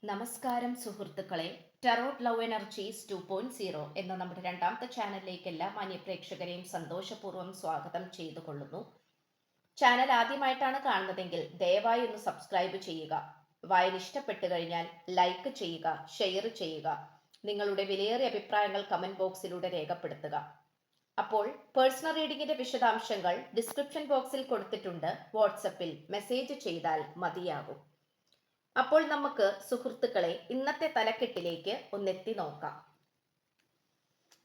നമസ്കാരം സുഹൃത്തുക്കളെ. Tarot love energies 2.0 എന്ന നമ്മുടെ രണ്ടാമത്തെ ചാനലിലേക്ക് എല്ലാ മാന്യ പ്രേക്ഷകരെയും സന്തോഷപൂർവ്വം സ്വാഗതം ചെയ്തുകൊള്ളുന്നു. ചാനൽ ആദ്യമായിട്ടാണ് കാണുന്നതെങ്കിൽ ദയവായി ഒന്ന് സബ്സ്ക്രൈബ് ചെയ്യുക. വായന ഇഷ്ടപ്പെട്ടു കഴിഞ്ഞാൽ ലൈക്ക് ചെയ്യുക, ഷെയർ ചെയ്യുക. നിങ്ങളുടെ വിലയേറിയ അഭിപ്രായങ്ങൾ കമന്റ് ബോക്സിലൂടെ രേഖപ്പെടുത്തുക. അപ്പോൾ പേഴ്സണൽ റീഡിങ്ങിന്റെ വിശദാംശങ്ങൾ ഡിസ്ക്രിപ്ഷൻ ബോക്സിൽ കൊടുത്തിട്ടുണ്ട്. വാട്സപ്പിൽ മെസ്സേജ് ചെയ്താൽ മതിയാകും. അപ്പോൾ നമുക്ക് സുഹൃത്തുക്കളെ ഇന്നത്തെ തലക്കെട്ടിലേക്ക് ഒന്നെത്തി നോക്കാം.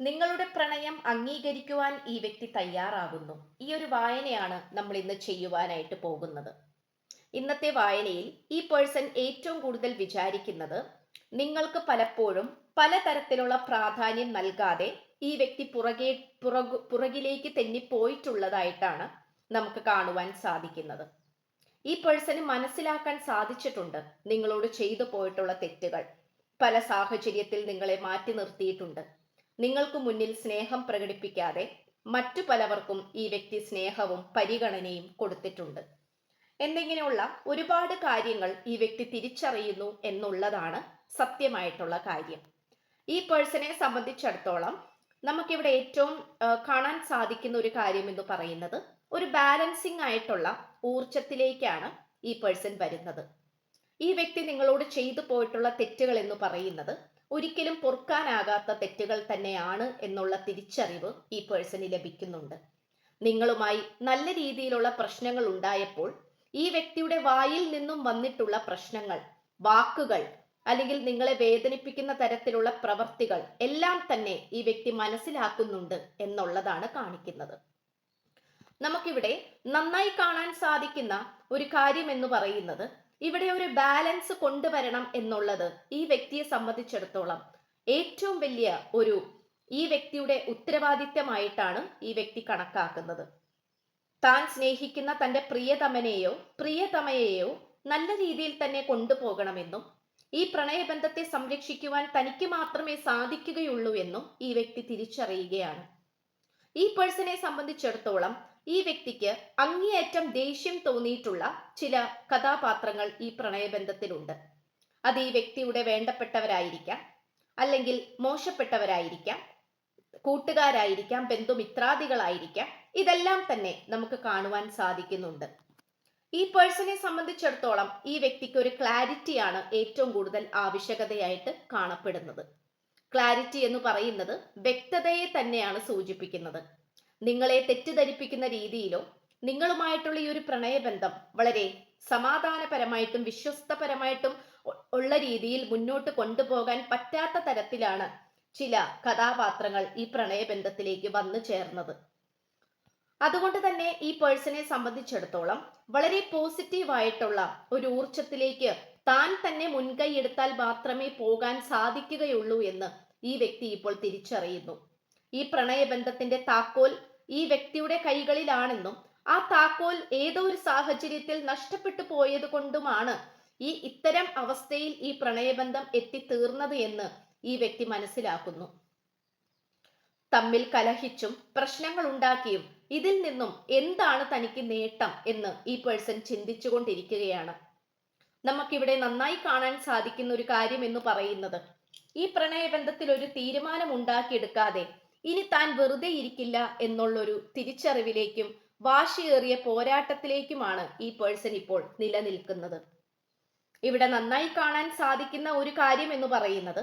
നിങ്ങളുടെ പ്രണയം അംഗീകരിക്കുവാൻ ഈ വ്യക്തി തയ്യാറാകുന്നു. ഈ ഒരു വായനയാണ് നമ്മൾ ഇന്ന് ചെയ്യുവാനായിട്ട് പോകുന്നത്. ഇന്നത്തെ വായനയിൽ ഈ പേഴ്സൺ ഏറ്റവും കൂടുതൽ വിചാരിക്കുന്നത് നിങ്ങൾക്ക് പലപ്പോഴും പലതരത്തിലുള്ള പ്രാധാന്യം നൽകാതെ ഈ വ്യക്തി പുറകിലേക്ക് തെന്നിപ്പോയിട്ടുള്ളതായിട്ടാണ് നമുക്ക് കാണുവാൻ സാധിക്കുന്നത്. ഈ പേഴ്സണ് മനസ്സിലാക്കാൻ സാധിച്ചിട്ടുണ്ട് നിങ്ങളോട് ചെയ്തു പോയിട്ടുള്ള തെറ്റുകൾ. പല സാഹചര്യത്തിൽ നിങ്ങളെ മാറ്റി നിർത്തിയിട്ടുണ്ട്. നിങ്ങൾക്ക് മുന്നിൽ സ്നേഹം പ്രകടിപ്പിക്കാതെ മറ്റു പലവർക്കും ഈ വ്യക്തി സ്നേഹവും പരിഗണനയും കൊടുത്തിട്ടുണ്ട്. എന്നിങ്ങനെയുള്ള ഒരുപാട് കാര്യങ്ങൾ ഈ വ്യക്തി തിരിച്ചറിയുന്നു എന്നുള്ളതാണ് സത്യമായിട്ടുള്ള കാര്യം. ഈ പേഴ്സണെ സംബന്ധിച്ചിടത്തോളം നമുക്കിവിടെ ഏറ്റവും കാണാൻ സാധിക്കുന്ന ഒരു കാര്യം എന്ന് പറയുന്നത് ഒരു ബാലൻസിങ് ആയിട്ടുള്ള ഊർജത്തിലേക്കാണ് ഈ പേഴ്സൺ വരുന്നത്. ഈ വ്യക്തി നിങ്ങളോട് ചെയ്തു പോയിട്ടുള്ള തെറ്റുകൾ എന്ന് പറയുന്നത് ഒരിക്കലും പൊറുക്കാനാകാത്ത തെറ്റുകൾ തന്നെയാണ് എന്നുള്ള തിരിച്ചറിവ് ഈ പേഴ്സണ് ലഭിക്കുന്നുണ്ട്. നിങ്ങളുമായി നല്ല രീതിയിലുള്ള പ്രശ്നങ്ങൾ ഉണ്ടായപ്പോൾ ഈ വ്യക്തിയുടെ വായിൽ നിന്നും വന്നിട്ടുള്ള പ്രശ്നങ്ങൾ, വാക്കുകൾ, അല്ലെങ്കിൽ നിങ്ങളെ വേദനിപ്പിക്കുന്ന തരത്തിലുള്ള പ്രവർത്തികൾ എല്ലാം തന്നെ ഈ വ്യക്തി മനസ്സിലാക്കുന്നുണ്ട് എന്നുള്ളതാണ് കാണിക്കുന്നത്. നമുക്കിവിടെ നന്നായി കാണാൻ സാധിക്കുന്ന ഒരു കാര്യം എന്ന് പറയുന്നത് ഇവിടെ ഒരു ബാലൻസ് കൊണ്ടുവരണം എന്നുള്ളത് ഈ വ്യക്തിയെ സംബന്ധിച്ചിടത്തോളം ഏറ്റവും വലിയ ഈ വ്യക്തിയുടെ ഉത്തരവാദിത്തമായിട്ടാണ് ഈ വ്യക്തി കണക്കാക്കുന്നത്. താൻ സ്നേഹിക്കുന്ന തന്റെ പ്രിയതമയെയോ നല്ല രീതിയിൽ തന്നെ കൊണ്ടുപോകണമെന്നും ഈ പ്രണയബന്ധത്തെ സംരക്ഷിക്കുവാൻ തനിക്ക് മാത്രമേ സാധിക്കുകയുള്ളൂ എന്നും ഈ വ്യക്തി തിരിച്ചറിയുകയാണ്. ഈ പേഴ്സണെ സംബന്ധിച്ചിടത്തോളം ഈ വ്യക്തിക്ക് അങ്ങേയറ്റം ദേഷ്യം തോന്നിയിട്ടുള്ള ചില കഥാപാത്രങ്ങൾ ഈ പ്രണയബന്ധത്തിലുണ്ട്. അത് ഈ വ്യക്തിയുടെ വേണ്ടപ്പെട്ടവരായിരിക്കാം, അല്ലെങ്കിൽ മോശപ്പെട്ടവരായിരിക്കാം, കൂട്ടുകാരായിരിക്കാം, ബന്ധുമിത്രാദികളായിരിക്കാം. ഇതെല്ലാം തന്നെ നമുക്ക് കാണുവാൻ സാധിക്കുന്നുണ്ട്. ഈ പേഴ്സണെ സംബന്ധിച്ചിടത്തോളം ഈ വ്യക്തിക്ക് ഒരു ക്ലാരിറ്റിയാണ് ഏറ്റവും കൂടുതൽ ആവശ്യകതയായിട്ട് കാണപ്പെടുന്നത്. ക്ലാരിറ്റി എന്ന് പറയുന്നത് വ്യക്തതയെ തന്നെയാണ് സൂചിപ്പിക്കുന്നത്. നിങ്ങളെ തെറ്റിദ്ധരിപ്പിക്കുന്ന രീതിയിലോ നിങ്ങളുമായിട്ടുള്ള ഈ ഒരു പ്രണയബന്ധം വളരെ സമാധാനപരമായിട്ടും വിശ്വസ്തപരമായിട്ടും ഉള്ള രീതിയിൽ മുന്നോട്ട് കൊണ്ടുപോകാൻ പറ്റാത്ത തരത്തിലാണ് ചില കഥാപാത്രങ്ങൾ ഈ പ്രണയബന്ധത്തിലേക്ക് വന്നു ചേർന്നത്. അതുകൊണ്ട് തന്നെ ഈ പേഴ്സണെ സംബന്ധിച്ചിടത്തോളം വളരെ പോസിറ്റീവായിട്ടുള്ള ഒരു ഊർജത്തിലേക്ക് താൻ തന്നെ മുൻകൈ എടുത്താൽ മാത്രമേ പോകാൻ സാധിക്കുകയുള്ളൂ എന്ന് ഈ വ്യക്തി ഇപ്പോൾ തിരിച്ചറിയുന്നു. ഈ പ്രണയബന്ധത്തിന്റെ താക്കോൽ ഈ വ്യക്തിയുടെ കൈകളിലാണെന്നും ആ താക്കോൽ ഏതോ ഒരു സാഹചര്യത്തിൽ നഷ്ടപ്പെട്ടു പോയത് കൊണ്ടുമാണ് ഇത്തരം അവസ്ഥയിൽ ഈ പ്രണയബന്ധം എത്തിത്തീർന്നത് എന്ന് ഈ വ്യക്തി മനസ്സിലാക്കുന്നു. തമ്മിൽ കലഹിച്ചും പ്രശ്നങ്ങൾ ഉണ്ടാക്കിയും ഇതിൽ നിന്നും എന്താണ് തനിക്ക് നേട്ടം എന്ന് ഈ പേഴ്സൺ ചിന്തിച്ചുകൊണ്ടിരിക്കുകയാണ്. നമുക്കിവിടെ നന്നായി കാണാൻ സാധിക്കുന്ന ഒരു കാര്യം എന്ന് പറയുന്നത് ഈ പ്രണയബന്ധത്തിൽ ഒരു തീരുമാനം ഉണ്ടാക്കിയെടുക്കാതെ ഇനി താൻ വെറുതെ ഇരിക്കില്ല എന്നുള്ളൊരു തിരിച്ചറിവിലേക്കും വാശിയേറിയ പോരാട്ടത്തിലേക്കുമാണ് ഈ പേഴ്സൺ ഇപ്പോൾ നിലനിൽക്കുന്നത്. ഇവിടെ നന്നായി കാണാൻ സാധിക്കുന്ന ഒരു കാര്യം എന്ന് പറയുന്നത്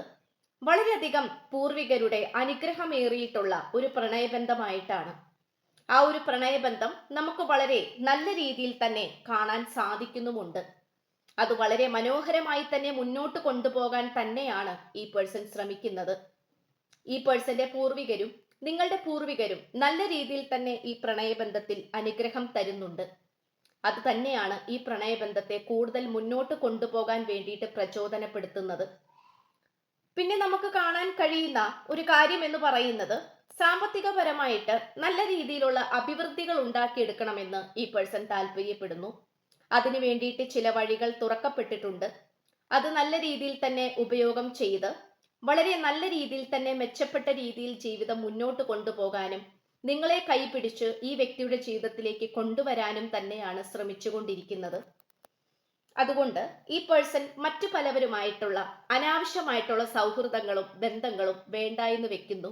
വളരെയധികം പൂർവികരുടെ അനുഗ്രഹമേറിയിട്ടുള്ള ഒരു പ്രണയബന്ധമായിട്ടാണ്. ആ ഒരു പ്രണയബന്ധം നമുക്ക് വളരെ നല്ല രീതിയിൽ തന്നെ കാണാൻ സാധിക്കുന്നുമുണ്ട്. അത് വളരെ മനോഹരമായി തന്നെ മുന്നോട്ട് കൊണ്ടുപോകാൻ തന്നെയാണ് ഈ പേഴ്സൺ ശ്രമിക്കുന്നത്. ഈ പേഴ്സന്റെ പൂർവികരും നിങ്ങളുടെ പൂർവികരും നല്ല രീതിയിൽ തന്നെ ഈ പ്രണയബന്ധത്തിൽ അനുഗ്രഹം തരുന്നുണ്ട്. അത് തന്നെയാണ് ഈ പ്രണയബന്ധത്തെ കൂടുതൽ മുന്നോട്ട് കൊണ്ടുപോകാൻ വേണ്ടിയിട്ട് പ്രചോദനപ്പെടുത്തുന്നത്. പിന്നെ നമുക്ക് കാണാൻ കഴിയുന്ന ഒരു കാര്യം എന്ന് പറയുന്നത് സാമ്പത്തികപരമായിട്ട് നല്ല രീതിയിലുള്ള അഭിവൃദ്ധികൾ ഉണ്ടാക്കിയെടുക്കണമെന്ന് ഈ പേഴ്സൺ താല്പര്യപ്പെടുന്നു. അതിനു വേണ്ടിയിട്ട് ചില വഴികൾ തുറക്കപ്പെട്ടിട്ടുണ്ട്. അത് നല്ല രീതിയിൽ തന്നെ ഉപയോഗം ചെയ്ത് വളരെ നല്ല രീതിയിൽ തന്നെ മെച്ചപ്പെട്ട രീതിയിൽ ജീവിതം മുന്നോട്ട് കൊണ്ടുപോകാനും നിങ്ങളെ കൈപിടിച്ച് ഈ വ്യക്തിയുടെ ജീവിതത്തിലേക്ക് കൊണ്ടുവരാനും തന്നെയാണ് ശ്രമിച്ചുകൊണ്ടിരിക്കുന്നത്. അതുകൊണ്ട് ഈ പേഴ്സൺ മറ്റു പലവരുമായിട്ടുള്ള അനാവശ്യമായിട്ടുള്ള സൗഹൃദങ്ങളും ബന്ധങ്ങളും വേണ്ട എന്ന് വെക്കുന്നു.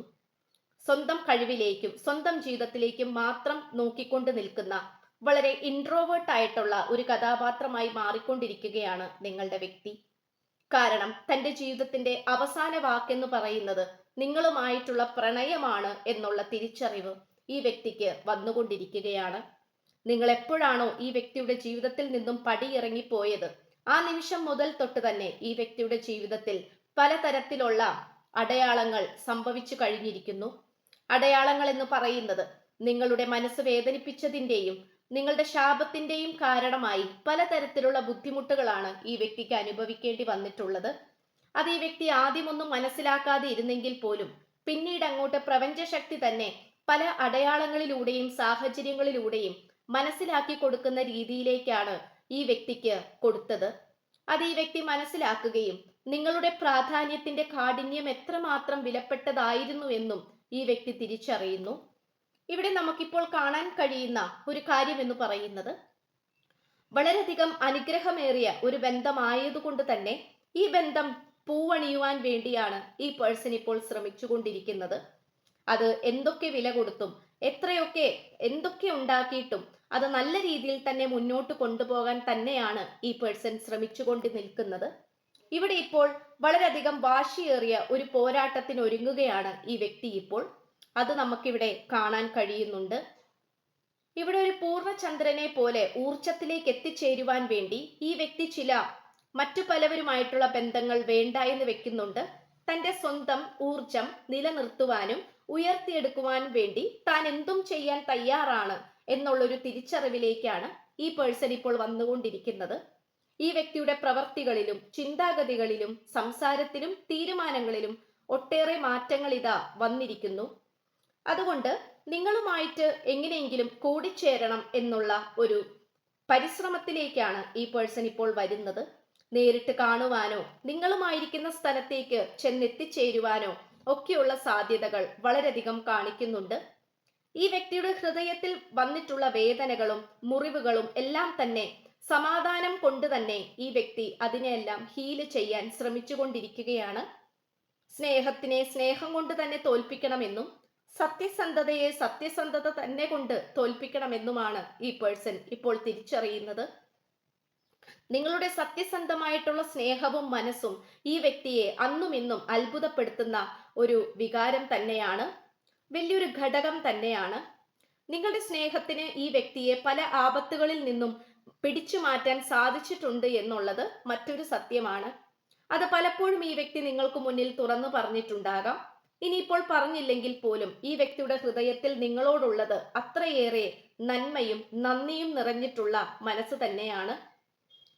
സ്വന്തം കഴിവിലേക്കും സ്വന്തം ജീവിതത്തിലേക്കും മാത്രം നോക്കിക്കൊണ്ട് നിൽക്കുന്ന വളരെ ഇൻട്രോവേർട്ട് ആയിട്ടുള്ള ഒരു കഥാപാത്രമായി മാറിക്കൊണ്ടിരിക്കുകയാണ് നിങ്ങളുടെ വ്യക്തി. കാരണം തന്റെ ജീവിതത്തിന്റെ അവസാന വാക്കെന്ന് പറയുന്നത് നിങ്ങളുമായിട്ടുള്ള പ്രണയമാണ് എന്നുള്ള തിരിച്ചറിവ് ഈ വ്യക്തിക്ക് വന്നുകൊണ്ടിരിക്കുകയാണ്. നിങ്ങൾ എപ്പോഴാണോ ഈ വ്യക്തിയുടെ ജീവിതത്തിൽ നിന്നും പടിയിറങ്ങിപ്പോയത്, ആ നിമിഷം മുതൽ തൊട്ട് തന്നെ ഈ വ്യക്തിയുടെ ജീവിതത്തിൽ പലതരത്തിലുള്ള അടയാളങ്ങൾ സംഭവിച്ചു കഴിഞ്ഞിരിക്കുന്നു. അടയാളങ്ങൾ എന്ന് പറയുന്നത് നിങ്ങളുടെ മനസ്സ് വേദനിപ്പിച്ചതിൻ്റെയും നിങ്ങളുടെ ശാപത്തിന്റെയും കാരണമായി പലതരത്തിലുള്ള ബുദ്ധിമുട്ടുകളാണ് ഈ വ്യക്തിക്ക് അനുഭവിക്കേണ്ടി വന്നിട്ടുള്ളത്. അത് ഈ വ്യക്തി ആദ്യമൊന്നും മനസ്സിലാക്കാതെ ഇരുന്നെങ്കിൽ പോലും പിന്നീട് അങ്ങോട്ട് പ്രപഞ്ചശക്തി തന്നെ പല അടയാളങ്ങളിലൂടെയും സാഹചര്യങ്ങളിലൂടെയും മനസ്സിലാക്കി കൊടുക്കുന്ന രീതിയിലേക്കാണ് ഈ വ്യക്തിക്ക് കൊടുത്തത്. അത് ഈ വ്യക്തി മനസ്സിലാക്കുകയും നിങ്ങളുടെ പ്രാധാന്യത്തിന്റെ കാഠിന്യം എത്രമാത്രം വിലപ്പെട്ടതായിരുന്നു എന്നും ഈ വ്യക്തി തിരിച്ചറിയുന്നു. ഇവിടെ നമുക്കിപ്പോൾ കാണാൻ കഴിയുന്ന ഒരു കാര്യം എന്ന് പറയുന്നത് വളരെയധികം അനുഗ്രഹമേറിയ ഒരു ബന്ധമായതുകൊണ്ട് തന്നെ ഈ ബന്ധം പൂവണിയുവാൻ വേണ്ടിയാണ് ഈ പേഴ്സൺ ഇപ്പോൾ ശ്രമിച്ചുകൊണ്ടിരിക്കുന്നത്. അത് എന്തൊക്കെ വില കൊടുത്തും എന്തൊക്കെ ഉണ്ടാക്കിയിട്ടും അത് നല്ല രീതിയിൽ തന്നെ മുന്നോട്ട് കൊണ്ടുപോകാൻ തന്നെയാണ് ഈ പേഴ്സൺ ശ്രമിച്ചുകൊണ്ട് നിൽക്കുന്നത്. ഇവിടെ ഇപ്പോൾ വളരെയധികം വാശിയേറിയ ഒരു പോരാട്ടത്തിന് ഒരുങ്ങുകയാണ് ഈ വ്യക്തി ഇപ്പോൾ. അത് നമുക്കിവിടെ കാണാൻ കഴിയുന്നുണ്ട്. ഇവിടെ ഒരു പൂർണ്ണചന്ദ്രനെ പോലെ ഊർജത്തിലേക്ക് എത്തിച്ചേരുവാൻ വേണ്ടി ഈ വ്യക്തി ചില മറ്റു പലവരുമായിട്ടുള്ള ബന്ധങ്ങൾ വേണ്ട എന്ന് വെക്കുന്നുണ്ട്. തന്റെ സ്വന്തം ഊർജം നിലനിർത്തുവാനും ഉയർത്തിയെടുക്കുവാനും വേണ്ടി താൻ എന്തും ചെയ്യാൻ തയ്യാറാണ് എന്നുള്ളൊരു തിരിച്ചറിവിലേക്കാണ് ഈ പേഴ്സൺ ഇപ്പോൾ വന്നുകൊണ്ടിരിക്കുന്നത്. ഈ വ്യക്തിയുടെ പ്രവർത്തികളിലും ചിന്താഗതികളിലും സംസാരത്തിലും തീരുമാനങ്ങളിലും ഒട്ടേറെ മാറ്റങ്ങൾ ഇതാ വന്നിരിക്കുന്നു. അതുകൊണ്ട് നിങ്ങളുമായിട്ട് എങ്ങനെയെങ്കിലും കൂടിച്ചേരണം എന്നുള്ള ഒരു പരിശ്രമത്തിലേക്കാണ് ഈ പേഴ്സൺ ഇപ്പോൾ വരുന്നത്. നേരിട്ട് കാണുവാനോ നിങ്ങളുമായിരിക്കുന്ന സ്ഥലത്തേക്ക് ചെന്നെത്തിച്ചേരുവാനോ ഒക്കെയുള്ള സാധ്യതകൾ വളരെയധികം കാണിക്കുന്നുണ്ട്. ഈ വ്യക്തിയുടെ ഹൃദയത്തിൽ വന്നിട്ടുള്ള വേദനകളും മുറിവുകളും എല്ലാം തന്നെ സമാധാനം കൊണ്ട് തന്നെ ഈ വ്യക്തി അതിനെല്ലാം ഹീല് ചെയ്യാൻ ശ്രമിച്ചുകൊണ്ടിരിക്കുകയാണ്. സ്നേഹത്തിനെ സ്നേഹം കൊണ്ട് തന്നെ തോൽപ്പിക്കണമെന്നും സത്യസന്ധതയെ സത്യസന്ധത തന്നെ കൊണ്ട് തോൽപ്പിക്കണമെന്നുമാണ് ഈ പേഴ്സൺ ഇപ്പോൾ തിരിച്ചറിയുന്നത്. നിങ്ങളുടെ സത്യസന്ധമായിട്ടുള്ള സ്നേഹവും മനസ്സും ഈ വ്യക്തിയെ അന്നും ഇന്നും അത്ഭുതപ്പെടുത്തുന്ന ഒരു വികാരം തന്നെയാണ്, വലിയൊരു ഘടകം തന്നെയാണ്. നിങ്ങളുടെ സ്നേഹത്തിന് ഈ വ്യക്തിയെ പല ആപത്തുകളിൽ നിന്നും പിടിച്ചു മാറ്റാൻ സാധിച്ചിട്ടുണ്ട് എന്നുള്ളത് മറ്റൊരു സത്യമാണ്. അത് പലപ്പോഴും ഈ വ്യക്തി നിങ്ങൾക്ക് മുന്നിൽ തുറന്നു പറഞ്ഞിട്ടുണ്ടാകാം. ഇനിയിപ്പോൾ പറഞ്ഞില്ലെങ്കിൽ പോലും ഈ വ്യക്തിയുടെ ഹൃദയത്തിൽ നിങ്ങളോടുള്ളത് അത്രയേറെ നന്മയും നന്ദിയും നിറഞ്ഞിട്ടുള്ള മനസ്സ് തന്നെയാണ്.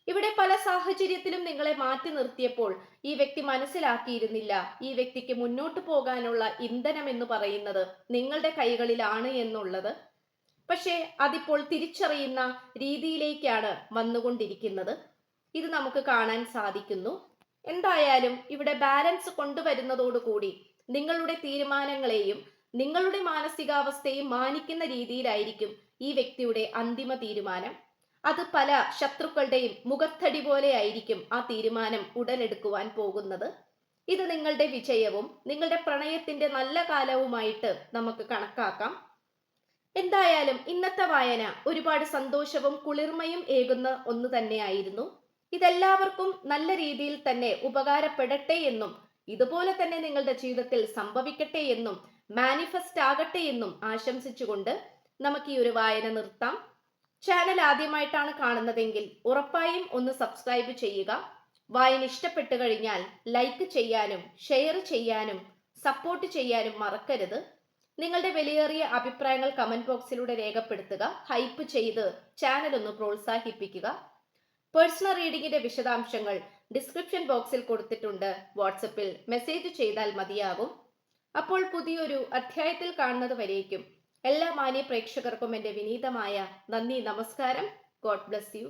ഇവിടെ പല സാഹചര്യത്തിലും നിങ്ങളെ മാറ്റി നിർത്തിയപ്പോൾ ഈ വ്യക്തി മനസ്സിലാക്കിയിരുന്നില്ല ഈ വ്യക്തിക്ക് മുന്നോട്ട് പോകാനുള്ള ഇന്ധനം എന്ന് പറയുന്നത് നിങ്ങളുടെ കൈകളിലാണ് എന്നുള്ളത്. പക്ഷേ അതിപ്പോൾ തിരിച്ചറിയുന്ന രീതിയിലേക്കാണ് വന്നുകൊണ്ടിരിക്കുന്നത്. ഇത് നമുക്ക് കാണാൻ സാധിക്കുന്നു. എന്തായാലും ഇവിടെ ബാലൻസ് കൊണ്ടുവരുന്നതോടുകൂടി നിങ്ങളുടെ തീരുമാനങ്ങളെയും നിങ്ങളുടെ മാനസികാവസ്ഥയും മാനിക്കുന്ന രീതിയിലായിരിക്കും ഈ വ്യക്തിയുടെ അന്തിമ തീരുമാനം. അത് പല ശത്രുക്കളുടെയും മുഖത്തടി പോലെ ആയിരിക്കും ആ തീരുമാനം ഉടലെടുക്കുവാൻ പോകുന്നത്. ഇത് നിങ്ങളുടെ വിജയവും നിങ്ങളുടെ പ്രണയത്തിന്റെ നല്ല കാലവുമായിട്ട് നമുക്ക് കണക്കാക്കാം. എന്തായാലും ഇന്നത്തെ വായന ഒരുപാട് സന്തോഷവും കുളിർമയും ഏകുന്ന ഒന്ന് തന്നെയായിരുന്നു. ഇതെല്ലാവർക്കും നല്ല രീതിയിൽ തന്നെ ഉപകാരപ്പെടട്ടെ എന്നും ഇതുപോലെ തന്നെ നിങ്ങളുടെ ജീവിതത്തിൽ സംഭവിക്കട്ടെ എന്നും മാനിഫെസ്റ്റ് ആകട്ടെ എന്നും ആശംസിച്ചുകൊണ്ട് നമുക്ക് ഈ ഒരു വായന നിർത്താം. ചാനൽ ആദ്യമായിട്ടാണ് കാണുന്നതെങ്കിൽ ഉറപ്പായും ഒന്ന് സബ്സ്ക്രൈബ് ചെയ്യുക. വായന ഇഷ്ടപ്പെട്ടു കഴിഞ്ഞാൽ ലൈക്ക് ചെയ്യാനും ഷെയർ ചെയ്യാനും സപ്പോർട്ട് ചെയ്യാനും മറക്കരുത്. നിങ്ങളുടെ വിലയേറിയ അഭിപ്രായങ്ങൾ കമന്റ് ബോക്സിലൂടെ രേഖപ്പെടുത്തുക. ഹൈപ്പ് ചെയ്ത് ചാനൽ ഒന്ന് പ്രോത്സാഹിപ്പിക്കുക. പേഴ്സണൽ റീഡിങ്ങിന്റെ വിശദാംശങ്ങൾ ഡിസ്ക്രിപ്ഷൻ ബോക്സിൽ കൊടുത്തിട്ടുണ്ട്. വാട്സപ്പിൽ മെസ്സേജ് ചെയ്താൽ മതിയാകും. അപ്പോൾ പുതിയൊരു അധ്യായത്തിൽ കാണുന്നത് വരേക്കും എല്ലാ മാന്യ പ്രേക്ഷകർക്കും എൻ്റെ വിനീതമായ നന്ദി, നമസ്കാരം. God bless you.